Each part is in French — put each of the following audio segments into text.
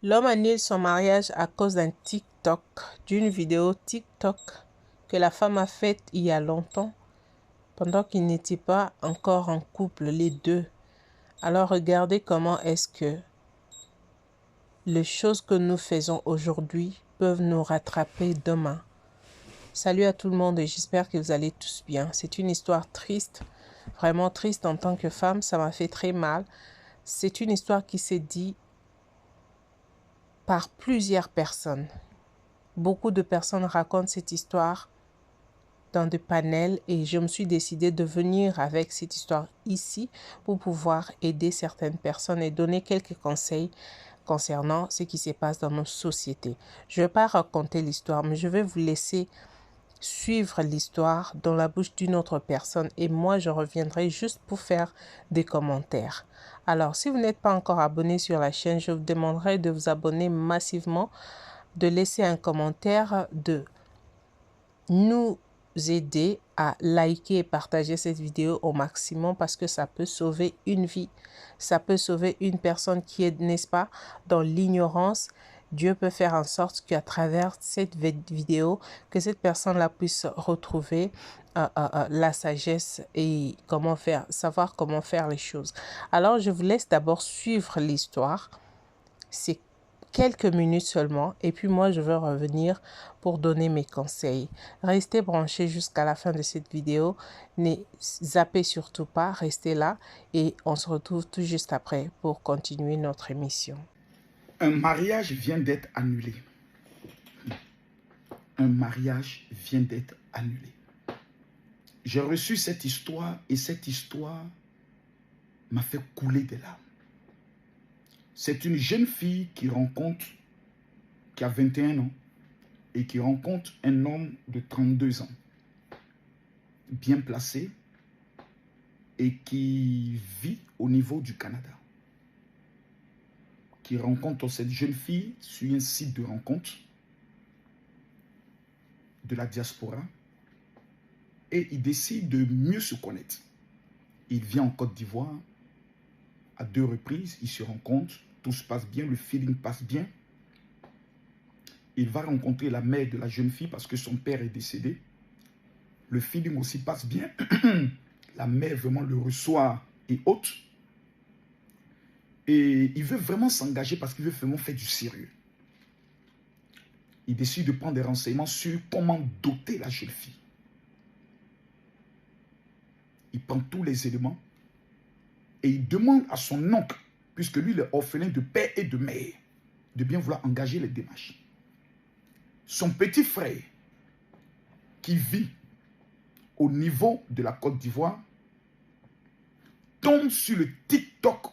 L'homme annule son mariage à cause d'un TikTok, d'une vidéo TikTok que la femme a faite il y a longtemps, pendant qu'ils n'étaient pas encore en couple, les deux. Alors regardez comment est-ce que les choses que nous faisons aujourd'hui peuvent nous rattraper demain. Salut à tout le monde et j'espère que vous allez tous bien. C'est une histoire triste, vraiment triste en tant que femme, ça m'a fait très mal. C'est une histoire qui s'est dit par plusieurs personnes. Beaucoup de personnes racontent cette histoire dans des panels et je me suis décidée de venir avec cette histoire ici pour pouvoir aider certaines personnes et donner quelques conseils concernant ce qui se passe dans nos sociétés. Je ne vais pas raconter l'histoire, mais je vais vous laisser suivre l'histoire dans la bouche d'une autre personne et moi je reviendrai juste pour faire des commentaires. Alors si vous n'êtes pas encore abonné sur la chaîne, je vous demanderai de vous abonner massivement, de laisser un commentaire, de nous aider à liker et partager cette vidéo au maximum parce que ça peut sauver une vie. Ça peut sauver une personne qui est, n'est-ce pas, dans l'ignorance. Dieu peut faire en sorte qu'à travers cette vidéo, que cette personne-là puisse retrouver la sagesse et comment faire, savoir comment faire les choses. Alors, je vous laisse d'abord suivre l'histoire. C'est quelques minutes seulement et puis moi je vais revenir pour donner mes conseils. Restez branchés jusqu'à la fin de cette vidéo, ne zappez surtout pas, restez là et on se retrouve tout juste après pour continuer notre émission. Un mariage vient d'être annulé. Un mariage vient d'être annulé. J'ai reçu cette histoire et cette histoire m'a fait couler des larmes. C'est une jeune fille qui a 21 ans et qui rencontre un homme de 32 ans, bien placé et qui vit au niveau du Canada. Qui rencontre cette jeune fille sur un site de rencontre de la diaspora et il décide de mieux se connaître. Il vient en Côte d'Ivoire à 2 reprises, il se rencontre, tout se passe bien, le feeling passe bien. Il va rencontrer la mère de la jeune fille parce que son père est décédé. Le feeling aussi passe bien. La mère vraiment le reçoit et haute. Et il veut vraiment s'engager parce qu'il veut vraiment faire du sérieux. Il décide de prendre des renseignements sur comment doter la jeune fille. Il prend tous les éléments et il demande à son oncle, puisque lui il est orphelin de père et de mère, de bien vouloir engager les démarches. Son petit frère, qui vit au niveau de la Côte d'Ivoire, tombe sur le TikTok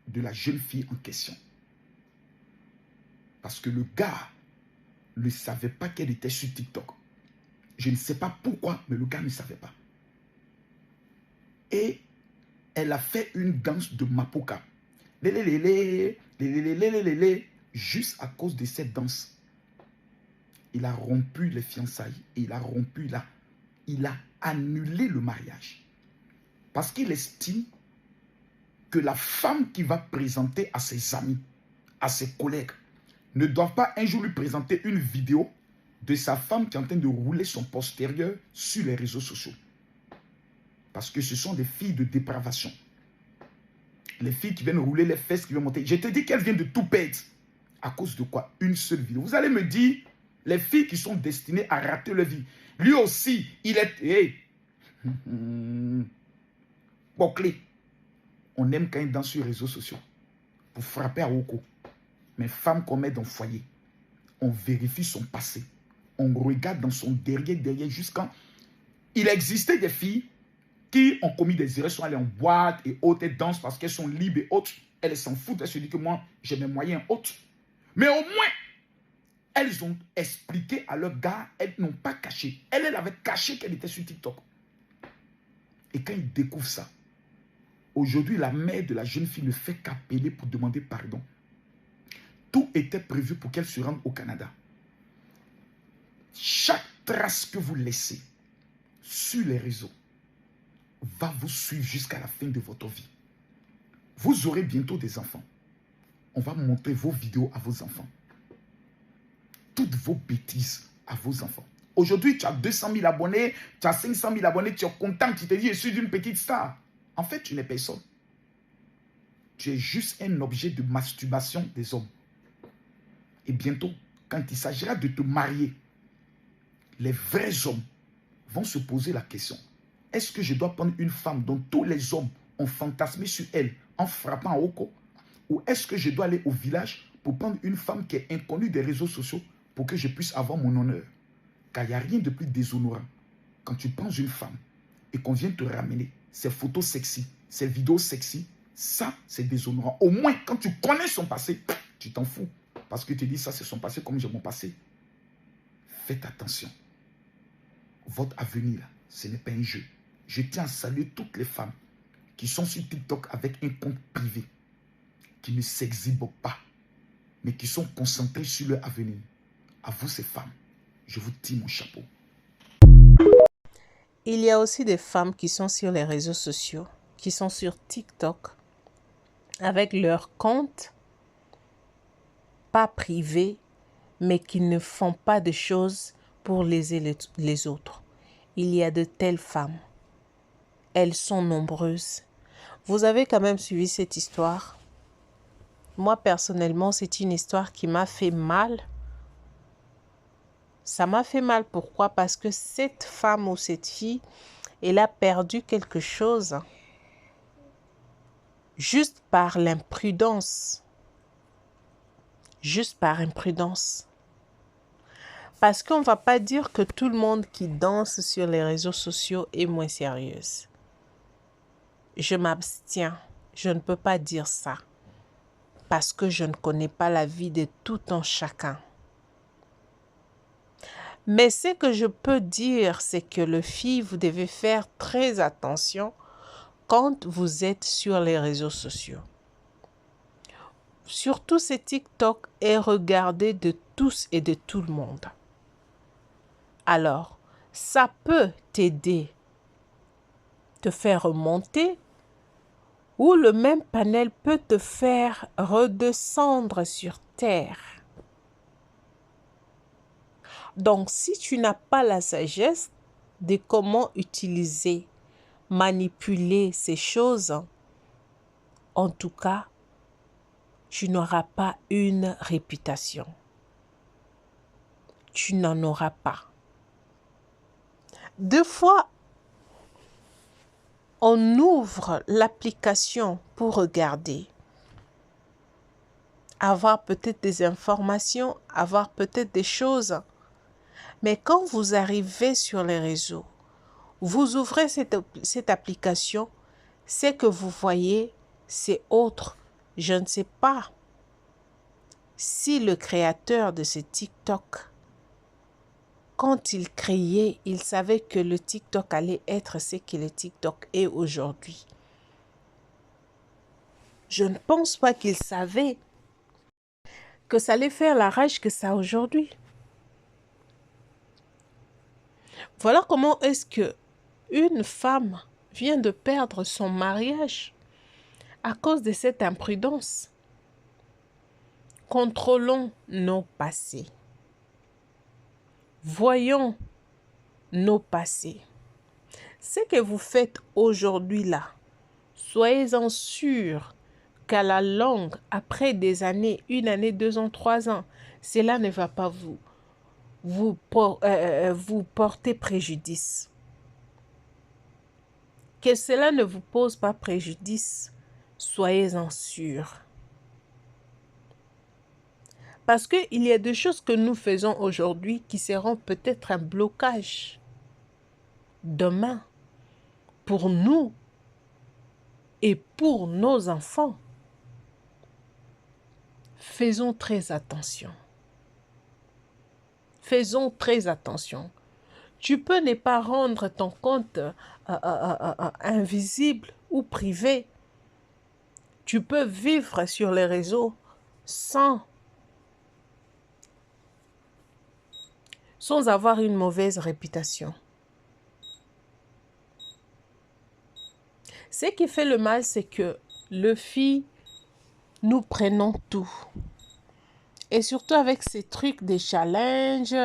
de la jeune fille en question. Parce que le gars ne savait pas qu'elle était sur TikTok. Je ne sais pas pourquoi, mais le gars ne savait pas. Et elle a fait une danse de Mapoka. Juste à cause de cette danse. Il a rompu les fiançailles. Il a annulé le mariage. Parce qu'il estime que la femme qui va présenter à ses amis, à ses collègues, ne doit pas un jour lui présenter une vidéo de sa femme qui est en train de rouler son postérieur sur les réseaux sociaux. Parce que ce sont des filles de dépravation. Les filles qui viennent rouler les fesses, qui viennent monter. Je te dis qu'elles viennent de tout perdre. À cause de quoi? Une seule vidéo. Vous allez me dire, les filles qui sont destinées à rater leur vie. Lui aussi, il est... Hey. Bouclé. On aime quand il danse sur les réseaux sociaux. Pour frapper à Oko. Mais femme qu'on met dans le foyer, on vérifie son passé. On regarde dans son derrière jusqu'à... Il existait des filles qui ont commis des erreurs, sont allées en boîte et autres, elles dansent parce qu'elles sont libres et autres. Elles s'en foutent, elles se disent que moi, j'ai mes moyens autres. Mais au moins, elles ont expliqué à leur gars, elles n'ont pas caché. Elle avait caché qu'elle était sur TikTok. Et quand ils découvrent ça, aujourd'hui, la mère de la jeune fille ne fait qu'appeler pour demander pardon. Tout était prévu pour qu'elle se rende au Canada. Chaque trace que vous laissez sur les réseaux va vous suivre jusqu'à la fin de votre vie. Vous aurez bientôt des enfants. On va montrer vos vidéos à vos enfants. Toutes vos bêtises à vos enfants. Aujourd'hui, tu as 200 000 abonnés, tu as 500 000 abonnés, tu es content, tu te dis, je suis une petite star. En fait, tu n'es personne. Tu es juste un objet de masturbation des hommes. Et bientôt, quand il s'agira de te marier, les vrais hommes vont se poser la question. Est-ce que je dois prendre une femme dont tous les hommes ont fantasmé sur elle en frappant au cou? Ou est-ce que je dois aller au village pour prendre une femme qui est inconnue des réseaux sociaux pour que je puisse avoir mon honneur? Car il n'y a rien de plus déshonorant quand tu prends une femme et qu'on vient te ramener ses photos sexy, ses vidéos sexy. Ça, c'est déshonorant. Au moins, quand tu connais son passé, tu t'en fous. Parce que tu dis, ça, c'est son passé comme j'ai mon passé. Faites attention. Votre avenir, ce n'est pas un jeu. Je tiens à saluer toutes les femmes qui sont sur TikTok avec un compte privé, qui ne s'exhibent pas, mais qui sont concentrées sur leur avenir. À vous, ces femmes, je vous tire mon chapeau. Il y a aussi des femmes qui sont sur les réseaux sociaux, qui sont sur TikTok, avec leur compte, pas privé, mais qui ne font pas de choses pour léser les autres. Il y a de telles femmes. Elles sont nombreuses. Vous avez quand même suivi cette histoire. Moi, personnellement, c'est une histoire qui m'a fait mal. Ça m'a fait mal. Pourquoi? Parce que cette femme ou cette fille, elle a perdu quelque chose juste par l'imprudence. Juste par imprudence. Parce qu'on ne va pas dire que tout le monde qui danse sur les réseaux sociaux est moins sérieuse. Je m'abstiens. Je ne peux pas dire ça. Parce que je ne connais pas la vie de tout un chacun. Mais ce que je peux dire, c'est que les filles, vous devez faire très attention quand vous êtes sur les réseaux sociaux. Surtout ces TikTok est regardé de tous et de tout le monde. Alors, ça peut t'aider, te faire remonter, ou le même panel peut te faire redescendre sur terre. Donc, si tu n'as pas la sagesse de comment utiliser, manipuler ces choses, en tout cas, tu n'auras pas une réputation. Tu n'en auras pas. Deux fois, on ouvre l'application pour regarder, avoir peut-être des informations, avoir peut-être des choses. Mais quand vous arrivez sur les réseaux, vous ouvrez cette application, ce que vous voyez, c'est autre. Je ne sais pas si le créateur de ce TikTok, quand il créait, il savait que le TikTok allait être ce que le TikTok est aujourd'hui. Je ne pense pas qu'il savait que ça allait faire la rage que ça a aujourd'hui. Voilà comment est-ce que une femme vient de perdre son mariage à cause de cette imprudence. Contrôlons nos passés. Voyons nos passés. Ce que vous faites aujourd'hui là, soyez-en sûrs qu'à la longue, après des années, 1 année, 2 ans, 3 ans, cela ne va pas vous porter préjudice. Que cela ne vous pose pas préjudice, soyez-en sûrs. Parce qu'il y a des choses que nous faisons aujourd'hui qui seront peut-être un blocage demain pour nous et pour nos enfants. Faisons très attention. Faisons très attention. Tu peux ne pas rendre ton compte invisible ou privé. Tu peux vivre sur les réseaux sans avoir une mauvaise réputation. Ce qui fait le mal, c'est que les filles nous prenons tout. Et surtout avec ces trucs des challenges,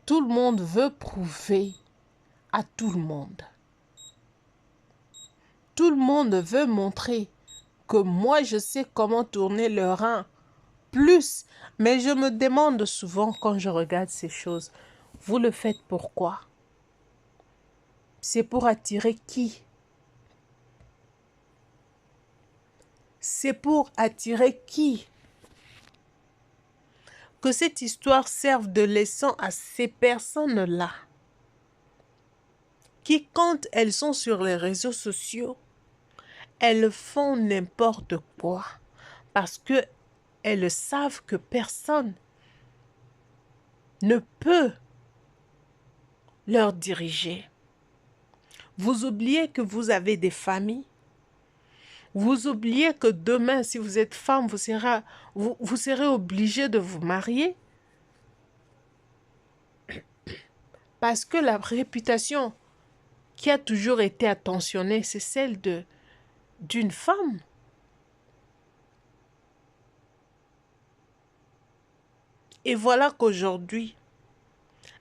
tout le monde veut prouver à tout le monde. Tout le monde veut montrer que moi, je sais comment tourner le rein plus. Mais je me demande souvent quand je regarde ces choses, vous le faites pourquoi? C'est pour attirer qui? C'est pour attirer qui? Que cette histoire serve de leçon à ces personnes-là qui, quand elles sont sur les réseaux sociaux, elles font n'importe quoi parce que elles savent que personne ne peut leur diriger. Vous oubliez que vous avez des familles. Vous oubliez que demain, si vous êtes femme, vous serez obligé de vous marier. Parce que la réputation qui a toujours été attentionnée, c'est celle d'une femme. Et voilà qu'aujourd'hui,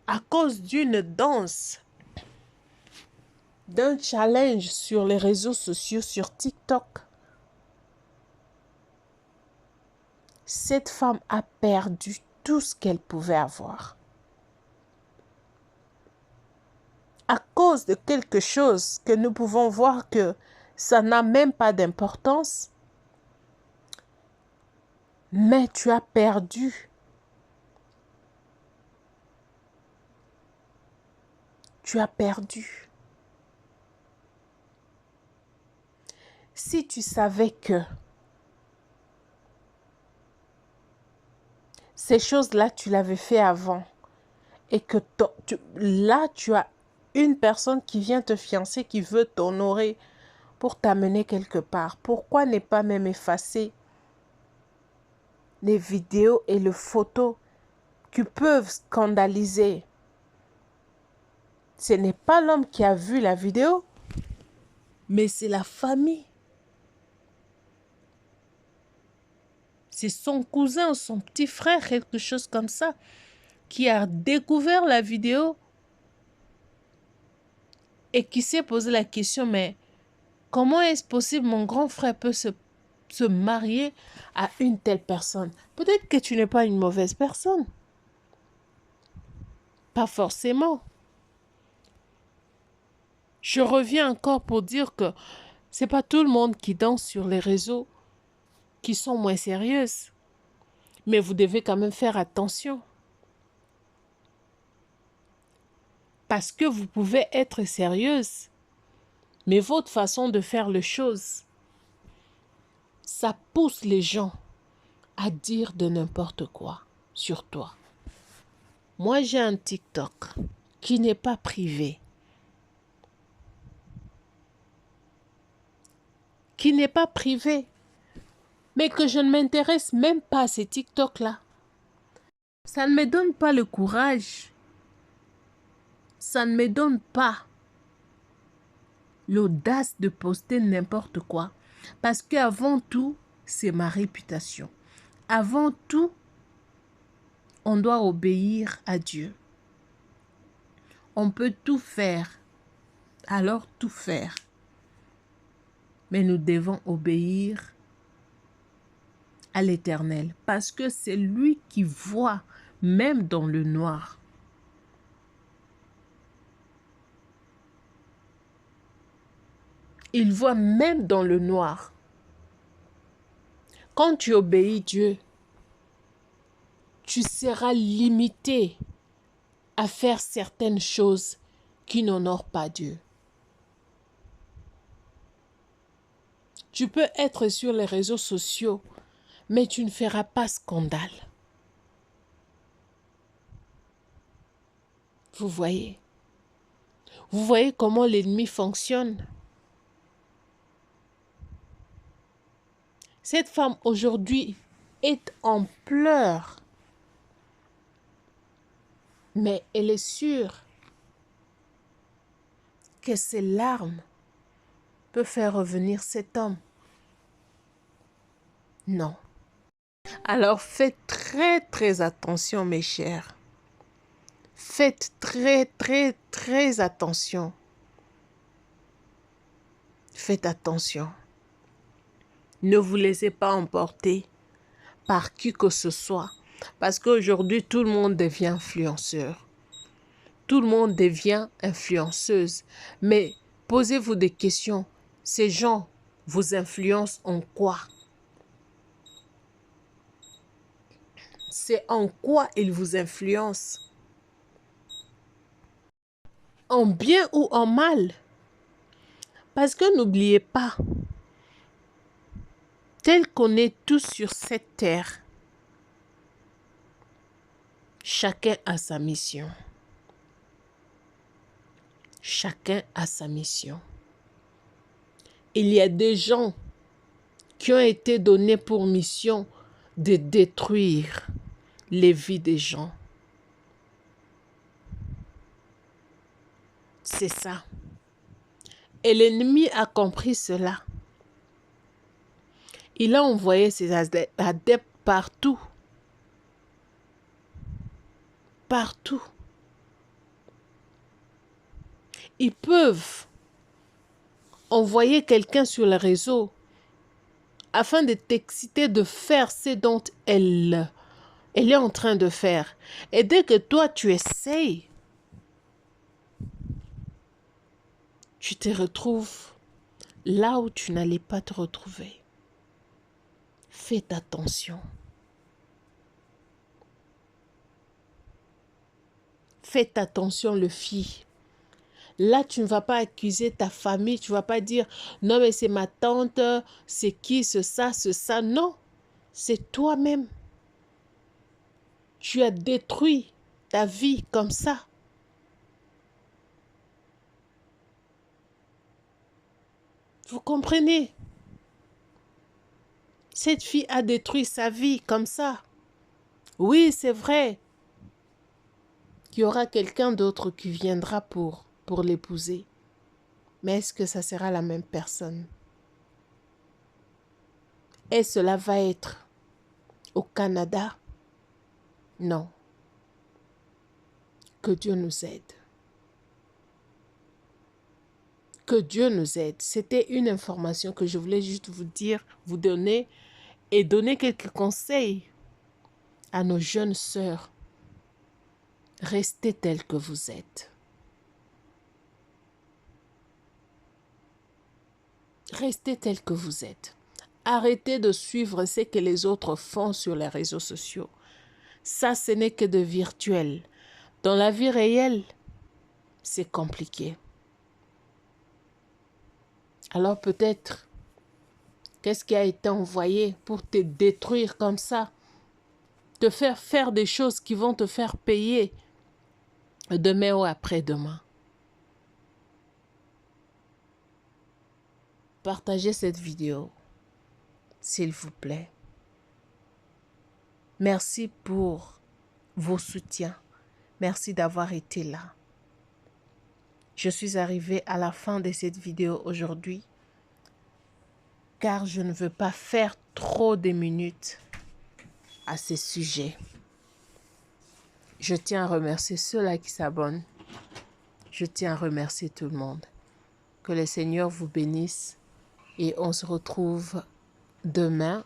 à cause d'une danse, d'un challenge sur les réseaux sociaux, sur TikTok, cette femme a perdu tout ce qu'elle pouvait avoir. À cause de quelque chose que nous pouvons voir que ça n'a même pas d'importance, mais tu as perdu. Tu as perdu. Si tu savais que ces choses-là, tu l'avais fait avant et que là, tu as une personne qui vient te fiancer, qui veut t'honorer pour t'amener quelque part, pourquoi ne pas même effacer les vidéos et les photos qui peuvent scandaliser? Ce n'est pas l'homme qui a vu la vidéo, mais c'est la famille. C'est son cousin, son petit frère, quelque chose comme ça, qui a découvert la vidéo et qui s'est posé la question, mais comment est-ce possible mon grand frère peut se marier à une telle personne? Peut-être que tu n'es pas une mauvaise personne. Pas forcément. Je reviens encore pour dire que c'est pas tout le monde qui danse sur les réseaux qui sont moins sérieuses. Mais vous devez quand même faire attention. Parce que vous pouvez être sérieuse, mais votre façon de faire les choses, ça pousse les gens à dire de n'importe quoi sur toi. Moi, j'ai un TikTok qui n'est pas privé. Qui n'est pas privé. Mais que je ne m'intéresse même pas à ces TikTok-là. Ça ne me donne pas le courage. Ça ne me donne pas l'audace de poster n'importe quoi. Parce qu'avant tout, c'est ma réputation. Avant tout, on doit obéir à Dieu. On peut tout faire, alors tout faire. Mais nous devons obéir à l'Éternel, parce que c'est lui qui voit même dans le noir. Il voit même dans le noir. Quand tu obéis Dieu, tu seras limité à faire certaines choses qui n'honorent pas Dieu. Tu peux être sur les réseaux sociaux, mais tu ne feras pas scandale. Vous voyez? Vous voyez comment l'ennemi fonctionne? Cette femme aujourd'hui est en pleurs. Mais elle est sûre que ses larmes peuvent faire revenir cet homme. Non. Alors faites très très attention mes chers. Faites très très très attention. Faites attention. Ne vous laissez pas emporter par qui que ce soit. Parce qu'aujourd'hui, tout le monde devient influenceur. Tout le monde devient influenceuse. Mais posez-vous des questions. Ces gens vous influencent en quoi? C'est en quoi ils vous influencent? En bien ou en mal? Parce que n'oubliez pas, tel qu'on est tous sur cette terre, chacun a sa mission. Chacun a sa mission. Il y a des gens qui ont été donnés pour mission de détruire les vies des gens. C'est ça. Et l'ennemi a compris cela. Il a envoyé ses adeptes partout. Partout. Ils peuvent envoyer quelqu'un sur le réseau afin de t'exciter de faire ce dont elle est en train de faire. Et dès que toi, tu essayes, tu te retrouves là où tu n'allais pas te retrouver. Faites attention. Faites attention, les filles. Là, tu ne vas pas accuser ta famille. Tu ne vas pas dire, non, mais c'est ma tante, c'est qui, c'est ça, c'est ça. Non, c'est toi-même. Tu as détruit ta vie comme ça. Vous comprenez? Cette fille a détruit sa vie comme ça. Oui, c'est vrai qu'il y aura quelqu'un d'autre qui viendra pour l'épouser. Mais est-ce que ça sera la même personne? Et cela va être au Canada? Non. Que Dieu nous aide. Que Dieu nous aide. C'était une information que je voulais juste vous dire, vous donner et donner quelques conseils à nos jeunes sœurs. Restez telles que vous êtes. Restez telles que vous êtes. Arrêtez de suivre ce que les autres font sur les réseaux sociaux. Ça, ce n'est que de virtuel. Dans la vie réelle, c'est compliqué. Alors peut-être, qu'est-ce qui a été envoyé pour te détruire comme ça? Te faire faire des choses qui vont te faire payer demain ou après-demain. Partagez cette vidéo, s'il vous plaît. Merci pour vos soutiens. Merci d'avoir été là. Je suis arrivée à la fin de cette vidéo aujourd'hui, car je ne veux pas faire trop de minutes à ce sujet. Je tiens à remercier ceux-là qui s'abonnent. Je tiens à remercier tout le monde. Que le Seigneur vous bénisse et on se retrouve demain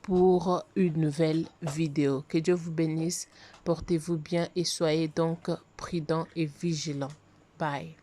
pour une nouvelle vidéo. Que Dieu vous bénisse, portez-vous bien et soyez donc prudents et vigilants. Bye.